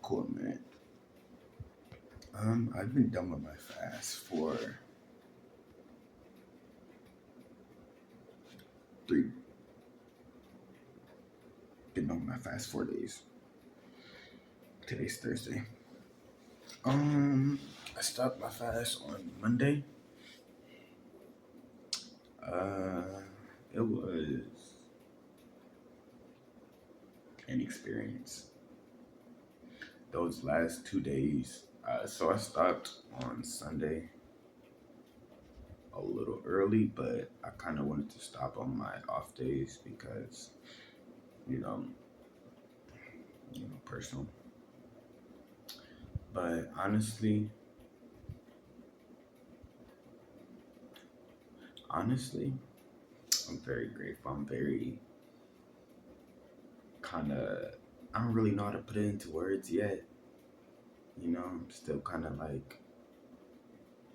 Cool, man. I've been done with my fast for three. Been on my fast 4 days. Today's Thursday. I stopped my fast on Monday. Uh, it was an experience. Those last 2 days. So I stopped on Sunday a little early, but I kind of wanted to stop on my off days because you know, personal. But honestly, I'm very grateful. I'm very kind of. I don't really know how to put it into words yet. I'm still kind of like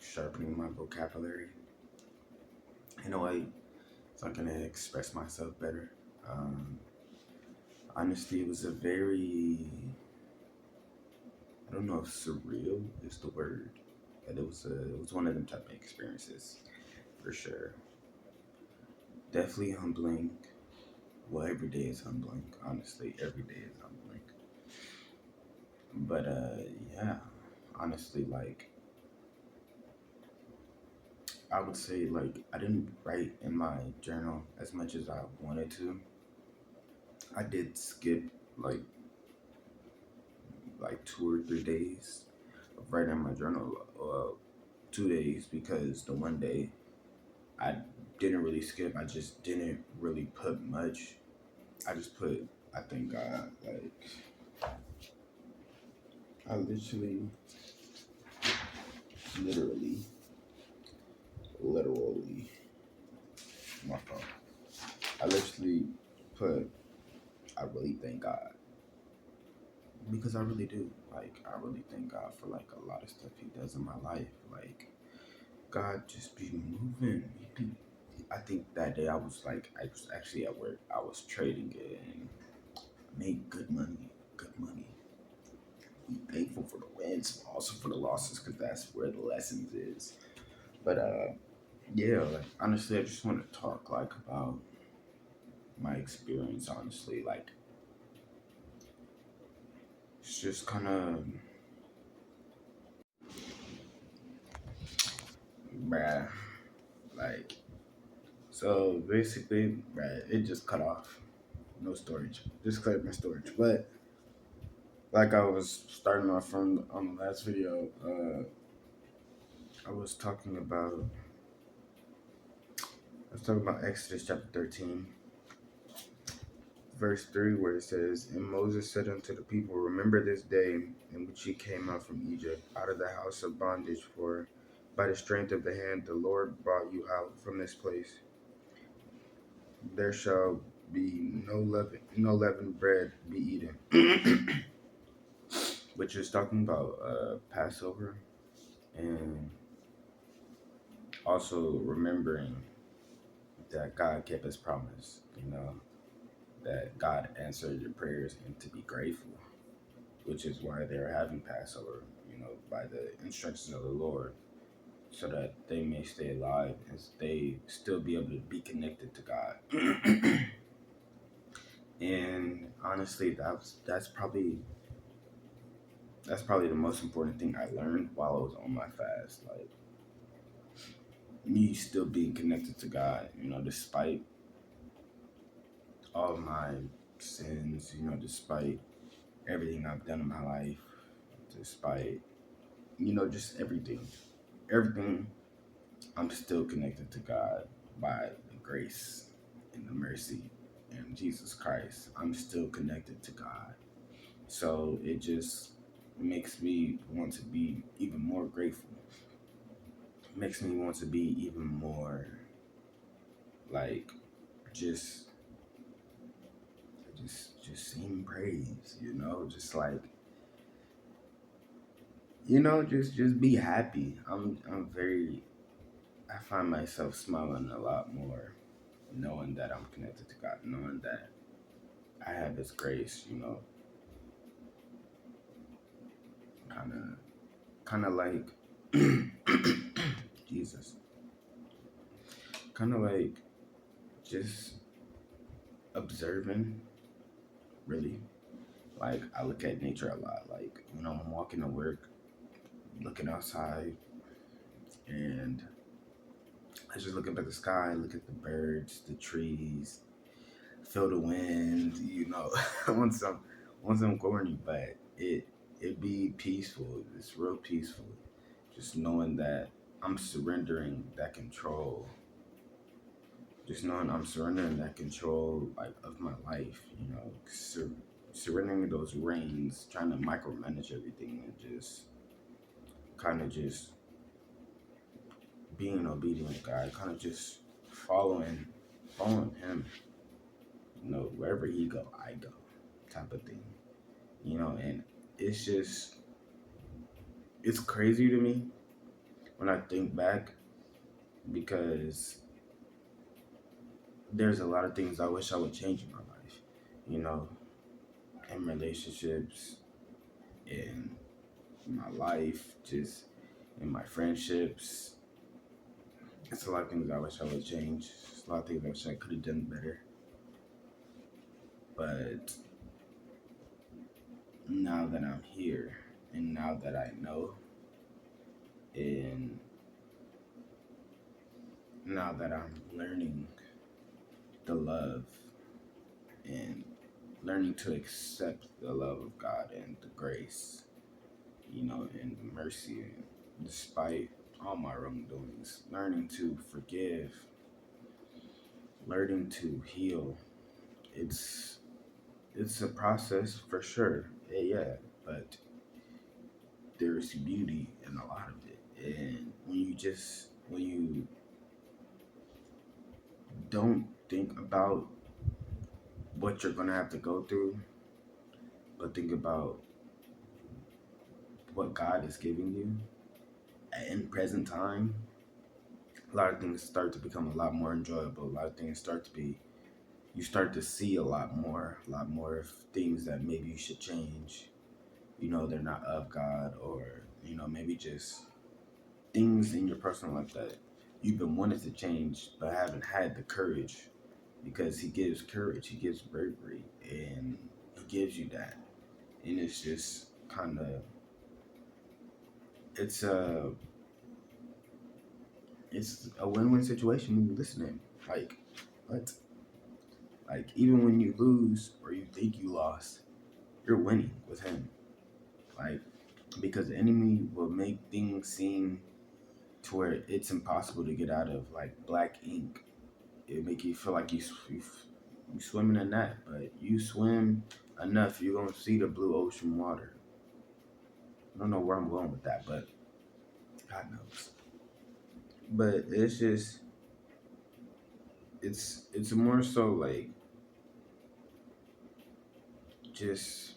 sharpening my vocabulary in a way, so I can express myself better. Um, Honestly, it was a very, I don't know if surreal is the word, but it was one of them type of experiences for sure. Definitely humbling. Well, every day is humbling. Honestly, every day is humbling. But yeah, honestly, like I would say, like I didn't write in my journal as much as I wanted to. I did skip like 2 or 3 days of writing in my journal. 2 days because the one day I didn't really skip. I just didn't really put much. I just put, I think, like I literally, literally, my phone. I literally put, I really thank God because I really do. Like, I really thank God for like a lot of stuff He does in my life. Like, God just be moving. I think that day I was actually at work. I was trading it and made good money. Good money. Be thankful for the wins, but also for the losses, because that's where the lessons is. But yeah, like honestly, I just want to talk like about my experience. Honestly, like it's just kind of, bruh, like so basically, bruh, it just cut off. No storage. Just cleared my storage. But like I was starting off from on the last video, I was talking about Exodus chapter 13, verse 3, where it says, "And Moses said unto the people, Remember this day in which ye came out from Egypt, out of the house of bondage, for by the strength of the hand the Lord brought you out from this place. There shall be no leavened bread be eaten." Which is talking about Passover, and also remembering that God kept His promise. That God answered your prayers and to be grateful, which is why they're having Passover, by the instructions of the Lord, so that they may stay alive and they still be able to be connected to God. And honestly, that's probably the most important thing I learned while I was on my fast. Like me still being connected to God, despite all my sins, despite everything I've done in my life, despite just everything, I'm still connected to God by the grace and the mercy and Jesus Christ. I'm still connected to God. So it just makes me want to be even more grateful. It makes me want to be even more like just just sing praise, just like just be happy. I'm very I find myself smiling a lot more knowing that I'm connected to God, knowing that I have His grace, kind of like Jesus, kind of like just observing, really. Like, I look at nature a lot. Like, when I'm walking to work, looking outside, and I just look up at the sky, look at the birds, the trees, feel the wind. Once I'm corny, but it be peaceful. It's real peaceful. Just knowing that I'm surrendering that control. Just knowing I'm surrendering that control, like, of my life. Surrendering those reins, trying to micromanage everything, and just being obedient to God, kind of just following Him. Wherever He go, I go, type of thing. And it's just it's crazy to me when I think back, because there's a lot of things I wish I would change in my life. You know, in relationships, in my life, just in my friendships. It's a lot of things I wish I would change. It's a lot of things I wish I could have done better. But now that I'm here, and now that I know, and now that I'm learning the love and learning to accept the love of God and the grace, and the mercy, and despite all my wrongdoings, learning to forgive, learning to heal. It's a process for sure. Yeah, but there's beauty in a lot of it. And when you don't think about what you're gonna have to go through, but think about what God is giving you in present time, a lot of things start to become a lot more enjoyable. A lot of things you start to see a lot more of things that maybe you should change. They're not of God, or, maybe just things in your personal life that you've been wanting to change but haven't had the courage, because He gives courage, He gives bravery, and He gives you that. And it's just kind of, it's a, it's a win-win situation when you listen to Him. Like, what? Like, even when you lose or you think you lost, you're winning with Him. Like, because the enemy will make things seem to where it's impossible to get out of, like black ink. It make you feel like you swimming in that, but you swim enough, you're gonna see the blue ocean water. I don't know where I'm going with that, but God knows. But it's more so like just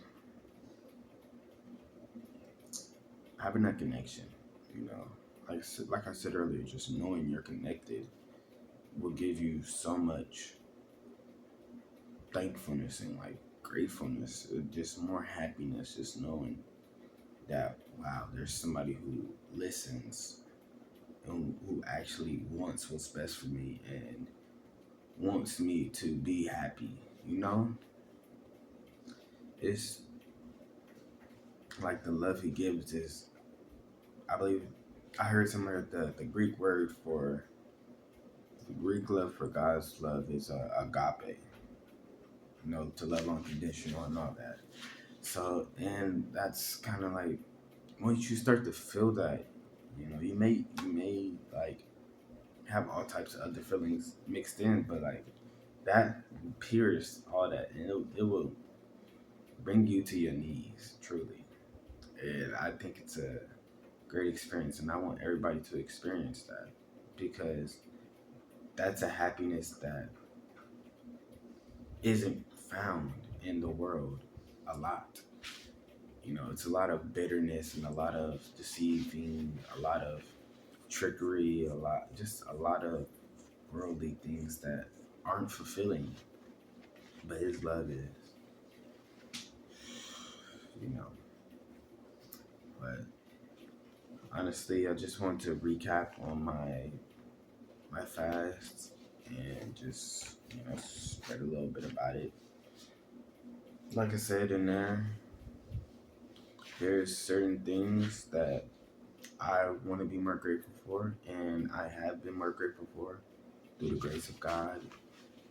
having that connection, you know. Like I said earlier, just knowing you're connected will give you so much thankfulness and, like, gratefulness, just more happiness, just knowing that, wow, there's somebody who listens and who actually wants what's best for me and wants me to be happy. It's like the love He gives is, I believe, I heard somewhere that the Greek word for the Greek love for God's love is agape. To love unconditional and all that. So, and that's kind of like, once you start to feel that, you may like have all types of other feelings mixed in, but like that pierce all that, and it will bring you to your knees, truly. And I think it's a great experience, and I want everybody to experience that, because that's a happiness that isn't found in the world a lot. It's a lot of bitterness and a lot of deceiving, a lot of trickery, just a lot of worldly things that aren't fulfilling. But His love is, you know. But honestly, I just want to recap on my fast and just spread a little bit about it. Like I said in there's certain things that I want to be more grateful for, and I have been more grateful for through the grace of God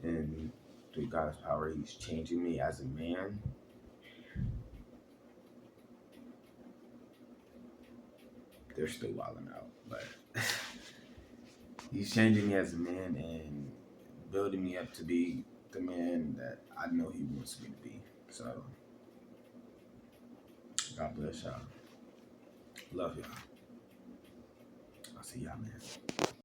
and through God's power. He's changing me as a man. They're still wilding out, but He's changing me as a man and building me up to be the man that I know He wants me to be. So, God bless y'all. Love y'all. I'll see y'all, man.